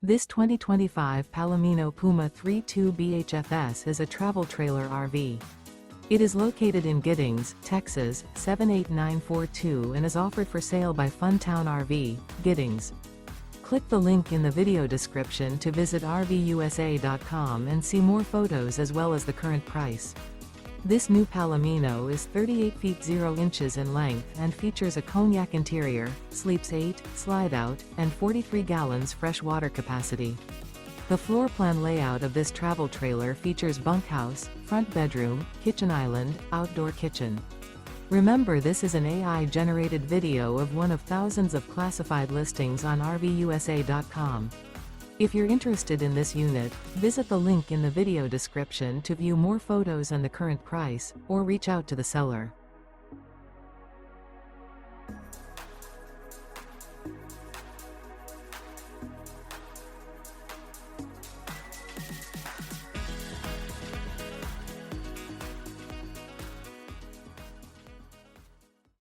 This 2025 Palomino Puma 3.2 BHFS is a travel trailer RV. It is located in Giddings, Texas, 78942 and is offered for sale by Funtown RV, Giddings. Click the link in the video description to visit RVUSA.com and see more photos as well as the current price. This new Palomino is 38 feet 0 inches in length and features a COGNAC interior, sleeps 8, slide-out, and 43 gallons fresh water capacity. The floor plan layout of this travel trailer features bunkhouse, front bedroom, kitchen island, outdoor kitchen. Remember, this is an AI-generated video of one of thousands of classified listings on RVUSA.com. If you're interested in this unit, visit the link in the video description to view more photos and the current price, or reach out to the seller.